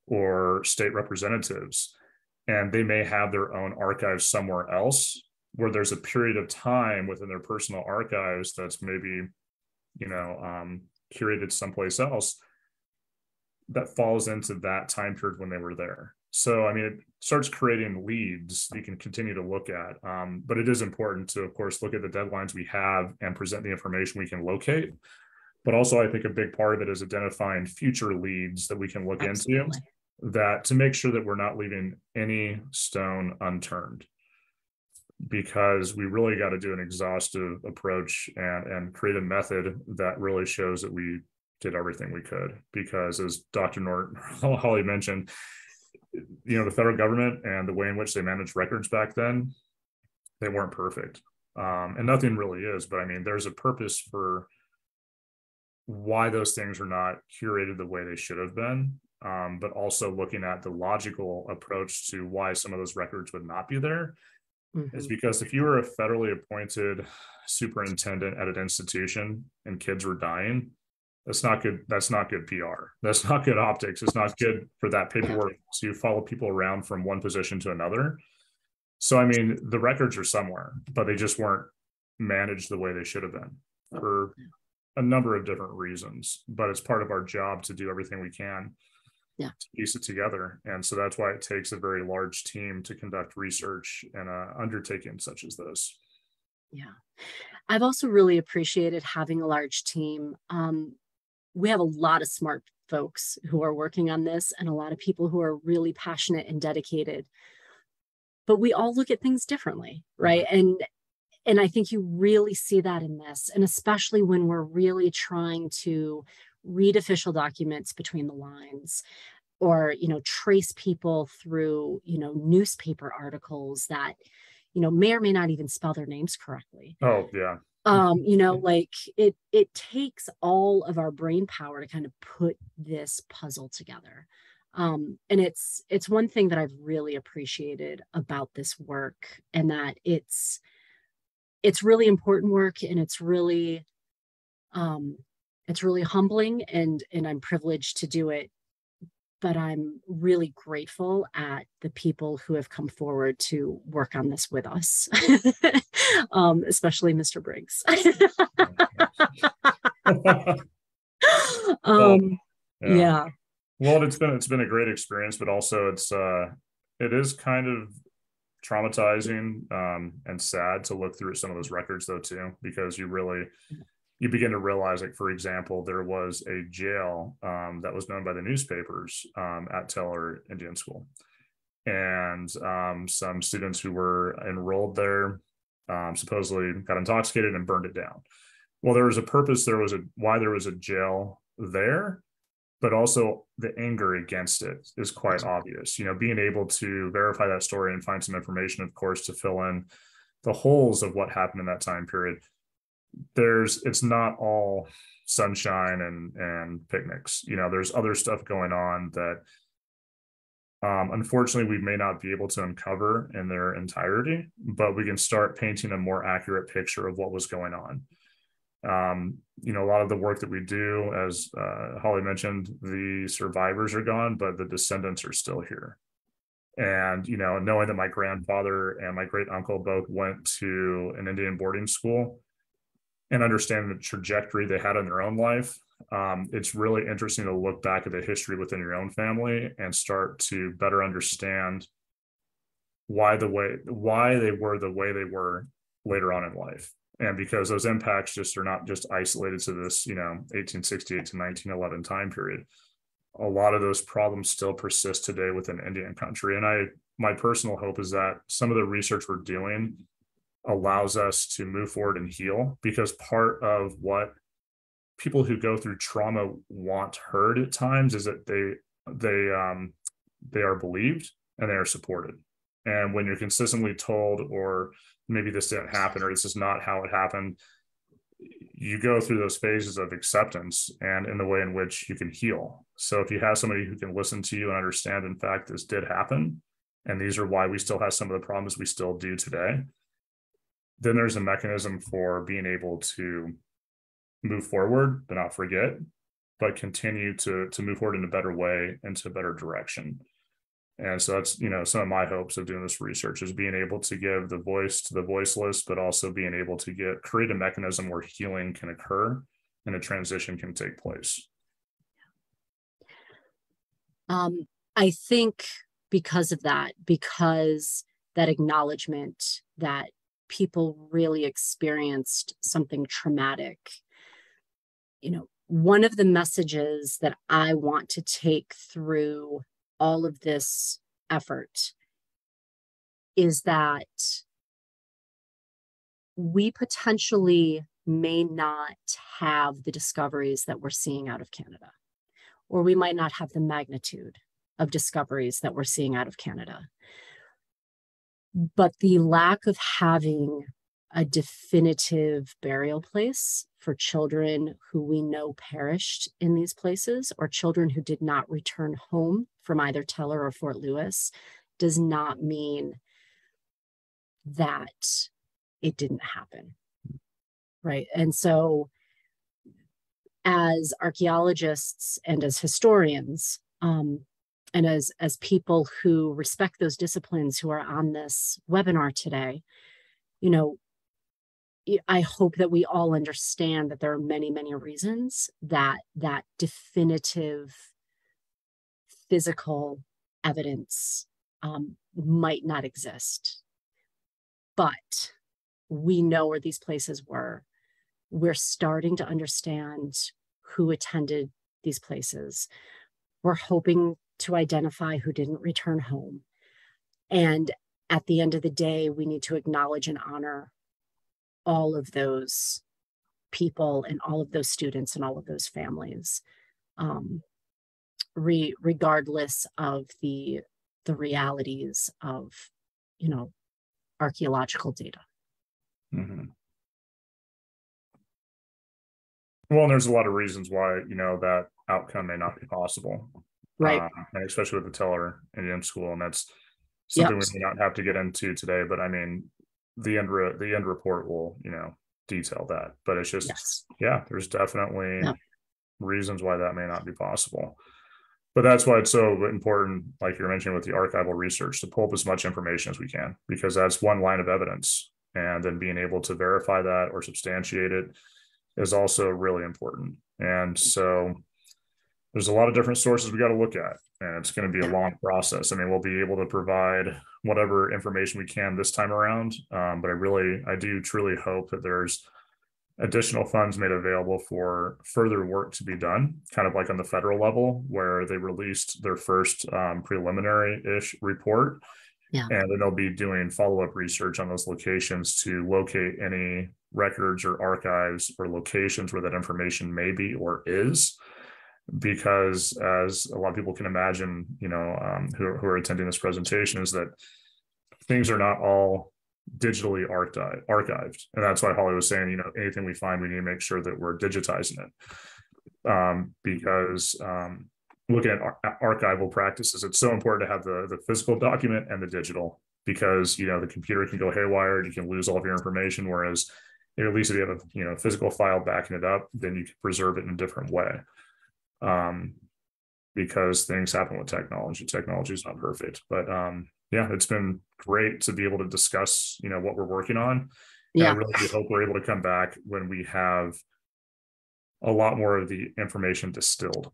S3: or state representatives, and they may have their own archives somewhere else where there's a period of time within their personal archives that's maybe, curated someplace else that falls into that time period when they were there. So, I mean, it starts creating leads you can continue to look at. But it is important to, of course, look at the deadlines we have and present the information we can locate. But also, I think a big part of it is identifying future leads that we can look into, that to make sure that we're not leaving any stone unturned, because we really got to do an exhaustive approach and create a method that really shows that we did everything we could. Because as Dr. Norton Holly mentioned, the federal government and the way in which they managed records back then, they weren't perfect. And nothing really is, but I mean, there's a purpose for why those things are not curated the way they should have been. But also looking at the logical approach to why some of those records would not be there. Is because if you were a federally appointed superintendent at an institution and kids were dying, that's not good. That's not good PR. That's not good optics. It's not good for that paperwork to follow people around from one position to another. So, I mean, the records are somewhere, but they just weren't managed the way they should have been for a number of different reasons. But it's part of our job to do everything we can to piece it together. And so that's why it takes a very large team to conduct research and an undertaking such as this.
S2: Yeah. I've also really appreciated having a large team. We have a lot of smart folks who are working on this and a lot of people who are really passionate and dedicated, but we all look at things differently, right? And I think you really see that in this, and especially when we're really trying to read official documents between the lines, or trace people through newspaper articles that may or may not even spell their names correctly.
S3: Oh yeah.
S2: Like it takes all of our brain power to kind of put this puzzle together. And it's one thing that I've really appreciated about this work, and that it's really important work, and it's really humbling, and I'm privileged to do it. But I'm really grateful at the people who have come forward to work on this with us, especially Mr. Briggs. Yeah.
S3: Well, it's been a great experience, but also it is kind of traumatizing and sad to look through some of those records though too, because you begin to realize, like, for example, there was a jail that was known by the newspapers at Teller Indian School. And some students who were enrolled there supposedly got intoxicated and burned it down. Well, there was a purpose. Why there was a jail there, but also the anger against it is quite obvious. Being able to verify that story and find some information, of course, to fill in the holes of what happened in that time period. It's not all sunshine and picnics. There's other stuff going on that unfortunately we may not be able to uncover in their entirety, but we can start painting a more accurate picture of what was going on. A lot of the work that we do, as Holly mentioned, the survivors are gone, but the descendants are still here. And knowing that my grandfather and my great uncle both went to an Indian boarding school, and understand the trajectory they had in their own life, it's really interesting to look back at the history within your own family and start to better understand why they were the way they were later on in life. And because those impacts are not just isolated to this 1868 to 1911 time period. A lot of those problems still persist today within Indian country. And my personal hope is that some of the research we're doing allows us to move forward and heal, because part of what people who go through trauma want heard at times is that they are believed and they are supported. And when you're consistently told or maybe this didn't happen, or this is not how it happened. You go through those phases of acceptance and in the way in which you can heal. So if you have somebody who can listen to you and understand, in fact, this did happen, and these are why we still have some of the problems we still do today, then there's a mechanism for being able to move forward, but not forget, but continue to move forward in a better way, into a better direction. And so that's, some of my hopes of doing this research is being able to give the voice to the voiceless, but also being able to create a mechanism where healing can occur and a transition can take place.
S2: I think because that acknowledgement that people really experienced something traumatic, one of the messages that I want to take through all of this effort is that we potentially may not have the discoveries that we're seeing out of Canada, or we might not have the magnitude of discoveries that we're seeing out of Canada. But the lack of having a definitive burial place for children who we know perished in these places, or children who did not return home from either Teller or Fort Lewis, does not mean that it didn't happen, right? And so as archaeologists and as historians, and as people who respect those disciplines who are on this webinar today, I hope that we all understand that there are many, many reasons that definitive physical evidence might not exist. But we know where these places were. We're starting to understand who attended these places. We're hoping to identify who didn't return home. And at the end of the day, we need to acknowledge and honor all of those people and all of those students and all of those families, regardless of the realities of, archaeological data.
S3: Mm-hmm. Well, and there's a lot of reasons why, that outcome may not be possible.
S2: Right.
S3: And especially with the Teller Indian School. And that's something we may not have to get into today, but I mean, the end report will, detail that, but it's just, there's definitely reasons why that may not be possible. But that's why it's so important, like you're mentioning with the archival research, to pull up as much information as we can, because that's one line of evidence. And then being able to verify that or substantiate it is also really important. And so there's a lot of different sources we got to look at, and it's going to be a long process. I mean, we'll be able to provide whatever information we can this time around. But I do truly hope that there's additional funds made available for further work to be done, kind of like on the federal level, where they released their first preliminary-ish report.
S2: Yeah.
S3: And then they'll be doing follow-up research on those locations to locate any records or archives or locations where that information may be or is. Because as a lot of people can imagine, who are attending this presentation, is that things are not all digitally archived. And that's why Holly was saying, anything we find, we need to make sure that we're digitizing it. Because looking at archival practices, it's so important to have the physical document and the digital, because, the computer can go haywire and you can lose all of your information. Whereas at least if you have a physical file backing it up, then you can preserve it in a different way. Because things happen with technology. Technology is not perfect, but it's been great to be able to discuss, what we're working on. And I really do hope we're able to come back when we have a lot more of the information distilled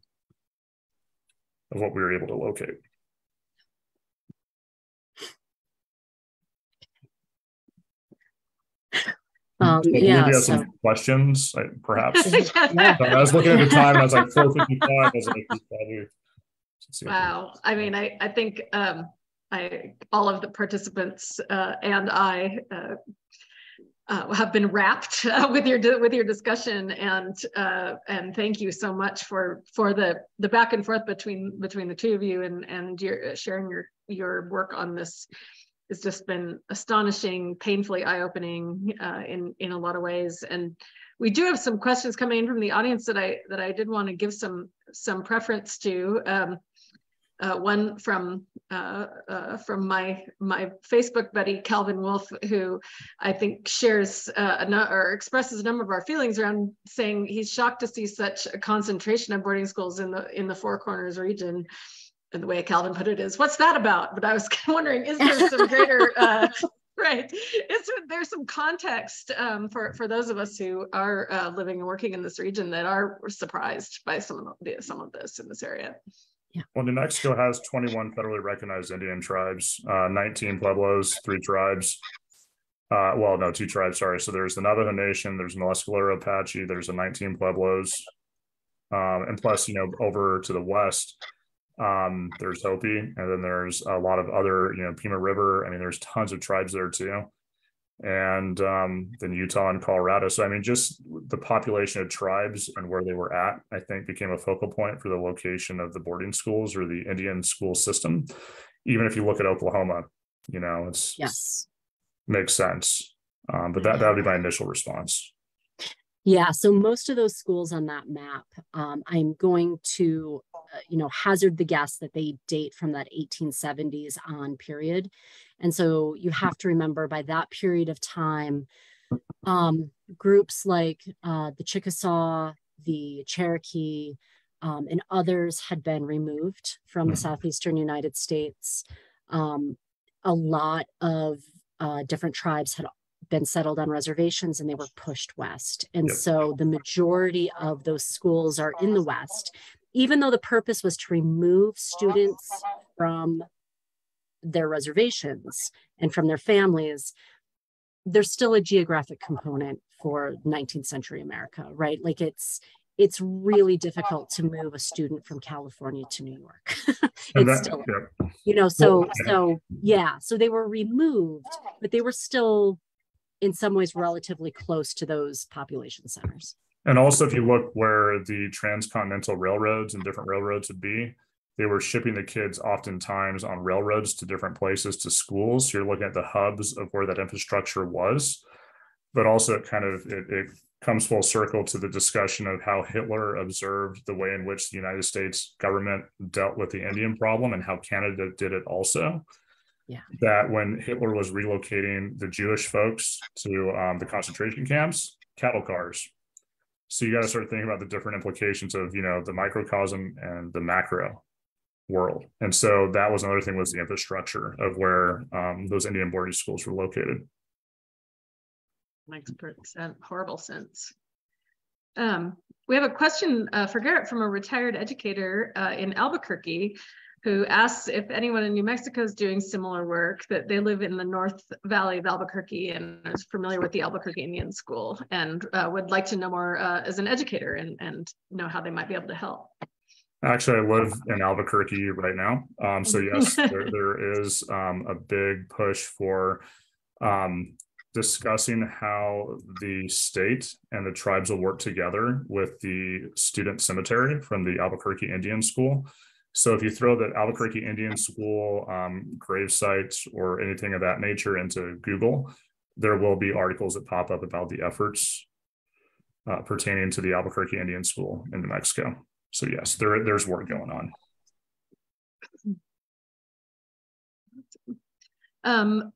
S3: of what we were able to locate. Maybe you have some questions, perhaps. I was looking at the time and I was like 4:55. I was like,
S1: wow. I mean, I think all of the participants and I have been wrapped with your discussion, and thank you so much for the back and forth between the two of you, and your sharing your work on this it's just been astonishing, painfully eye-opening in a lot of ways. And we do have some questions coming in from the audience that I did want to give some preference to. One from my Facebook buddy Calvin Wolf, who I think shares or expresses a number of our feelings around saying he's shocked to see such a concentration of boarding schools in the Four Corners region. And the way Calvin put it is, "What's that about?" But I was wondering, is there some greater right? There's some context for those of us who are living and working in this region that are surprised by some of this in this area.
S2: Yeah.
S3: Well, New Mexico has 21 federally recognized Indian tribes, 19 Pueblos, 3 tribes. Well, no, 2 tribes, sorry. So there's the Navajo Nation, there's Mescalero Apache, there's a 19 Pueblos. And plus, over to the west, there's Hopi, and then there's a lot of other, Pima River. I mean, there's tons of tribes there too. And then Utah and Colorado. So, I mean, just the population of tribes and where they were at, I think, became a focal point for the location of the boarding schools or the Indian school system. Even if you look at Oklahoma, it's makes sense. But that would be my initial response.
S2: Yeah, so most of those schools on that map, I'm going to, hazard the guess that they date from that 1870s on period. And so you have to remember by that period of time, groups like the Chickasaw, the Cherokee, and others had been removed from the southeastern United States. A lot of different tribes had been settled on reservations and they were pushed west. And so the majority of those schools are in the West, even though the purpose was to remove students from their reservations and from their families. There's still a geographic component for 19th century America, right? Like it's really difficult to move a student from California to New York. So they were removed, but they were still in some ways relatively close to those population centers.
S3: And also, if you look where the transcontinental railroads and different railroads would be, they were shipping the kids oftentimes on railroads to different places to schools. So you're looking at the hubs of where that infrastructure was, but also it comes full circle to the discussion of how Hitler observed the way in which the United States government dealt with the Indian problem and how Canada did it also.
S2: Yeah. That
S3: when Hitler was relocating the Jewish folks to the concentration camps, cattle cars. So you got to start thinking about the different implications of, the microcosm and the macro world. And so that was another thing, was the infrastructure of where those Indian boarding schools were located.
S1: Makes horrible sense. We have a question for Garrett from a retired educator in Albuquerque, who asks if anyone in New Mexico is doing similar work, that they live in the North Valley of Albuquerque and is familiar with the Albuquerque Indian School and would like to know more as an educator and know how they might be able to help.
S3: Actually, I live in Albuquerque right now. So yes, there is a big push for discussing how the state and the tribes will work together with the student cemetery from the Albuquerque Indian School. So if you throw the Albuquerque Indian School grave sites or anything of that nature into Google, there will be articles that pop up about the efforts pertaining to the Albuquerque Indian School in New Mexico. So yes, there's work going
S1: on.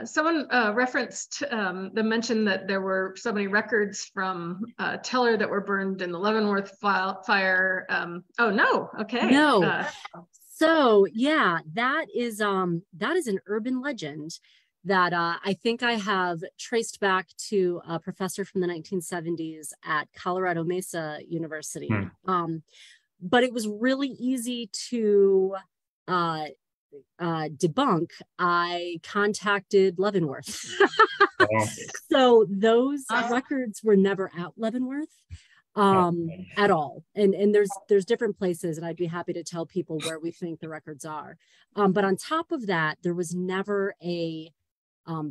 S1: Someone referenced the mention that there were so many records from Teller that were burned in the Leavenworth fire. Oh no, okay.
S2: No. So yeah, that is an urban legend that I think I have traced back to a professor from the 1970s at Colorado Mesa University. But it was really easy to debunk. I contacted Leavenworth. So those records were never at Leavenworth at all. And there's different places, and I'd be happy to tell people where we think the records are. But on top of that, there was never a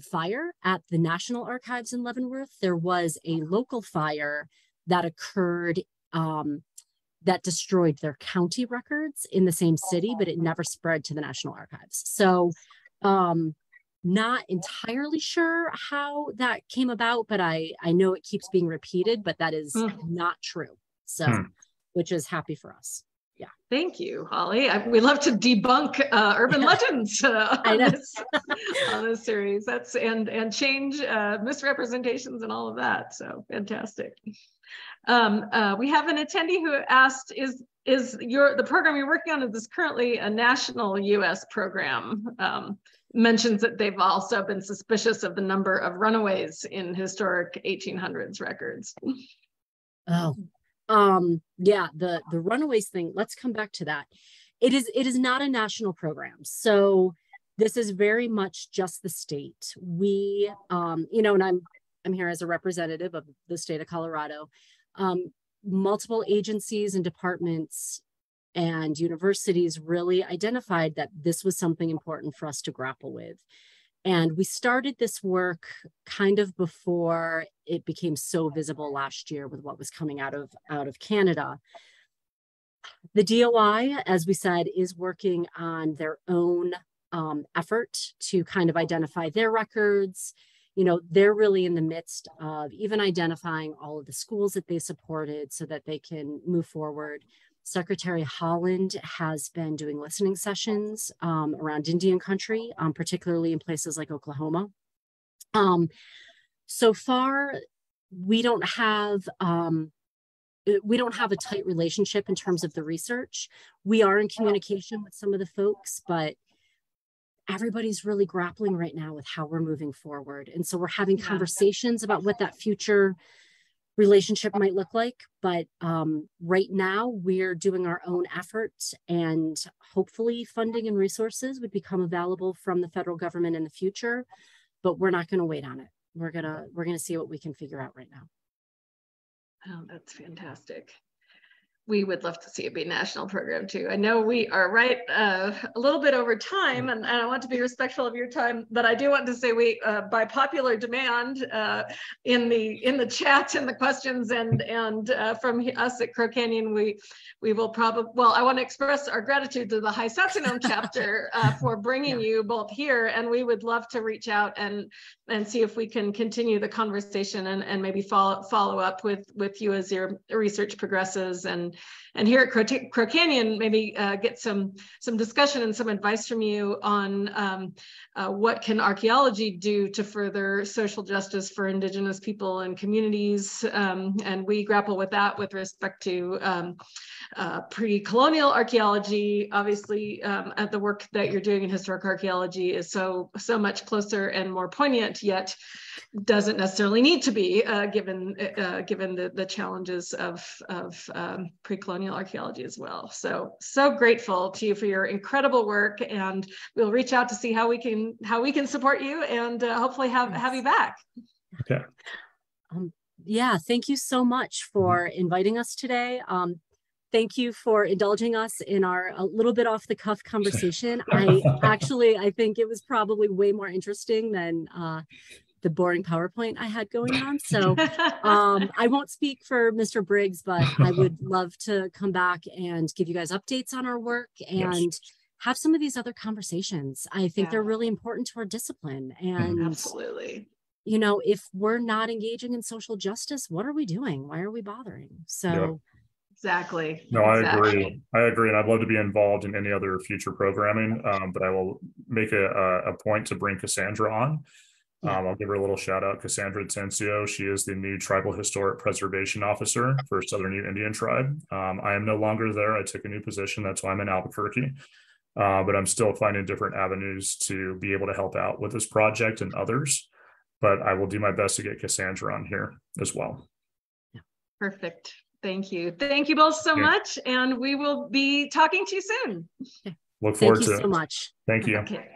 S2: fire at the National Archives in Leavenworth. There was a local fire that occurred that destroyed their county records in the same city, but it never spread to the National Archives. So Not entirely sure how that came about, but I know it keeps being repeated, but that is not true. So, which is happy for us. Yeah.
S1: Thank you, Holly. We love to debunk urban legends on this series. That's and change misrepresentations and all of that. So fantastic. We have an attendee who asked, is the program you're working on, is this currently a national U.S. program? Mentions that they've also been suspicious of the number of runaways in historic 1800s records.
S2: Oh, yeah, the runaways thing, let's come back to that. It is not a national program. So this is very much just the state. We, you know, and I'm here as a representative of the state of Colorado. Multiple agencies and departments and universities really identified that this was something important for us to grapple with. And we started this work kind of before it became so visible last year with what was coming out of Canada. The DOI, as we said, is working on their own effort to kind of identify their records. You know, they're really in the midst of even identifying all of the schools that they supported so that they can move forward. Secretary Holland has been doing listening sessions around Indian country, particularly in places like Oklahoma. So far, we don't have a tight relationship in terms of the research. We are in communication with some of the folks, but everybody's really grappling right now with how we're moving forward. And so we're having conversations about what that future relationship might look like. But right now we're doing our own efforts, and hopefully funding and resources would become available from the federal government in the future, but we're not going to wait on it. We're going to see what we can figure out right now.
S1: Oh, that's fantastic. We would love to see it be a national program too. I know we are right a little bit over time, and I want to be respectful of your time, but I do want to say we, by popular demand in the chat and the questions and from us at Crow Canyon, we will probably, well, I want to express our gratitude to the Hisatsinom Chapter for bringing you both here, and we would love to reach out and see if we can continue the conversation and maybe follow up with you as your research progresses, and here at Crow Canyon, maybe get some discussion and some advice from you on what can archaeology do to further social justice for Indigenous people and communities, and we grapple with that with respect to pre-colonial archaeology. Obviously, the work that you're doing in historic archaeology is so much closer and more poignant, yet doesn't necessarily need to be given the challenges of pre-colonial archaeology as well. So grateful to you for your incredible work, and we'll reach out to see how we can support you, and hopefully have you back.
S3: Okay.
S2: Yeah, thank you so much for inviting us today. Thank you for indulging us in our a little bit off the cuff conversation. I think it was probably way more interesting than the boring PowerPoint I had going on. So I won't speak for Mr. Briggs, but I would love to come back and give you guys updates on our work and have some of these other conversations. I think they're really important to our discipline. And
S1: absolutely,
S2: you know, if we're not engaging in social justice, what are we doing? Why are we bothering? So
S1: exactly.
S3: No, I agree. I agree. And I'd love to be involved in any other future programming, but I will make a point to bring Cassandra on. I'll give her a little shout out. Cassandra Tencio. She is the new Tribal Historic Preservation Officer for Southern Ute Indian Tribe. I am no longer there. I took a new position. That's why I'm in Albuquerque. But I'm still finding different avenues to be able to help out with this project and others. But I will do my best to get Cassandra on here as well.
S1: Perfect. Thank you. Thank you both so much. And we will be talking to you soon.
S3: Look forward to it.
S2: Thank you so much.
S3: Thank you.
S1: Okay.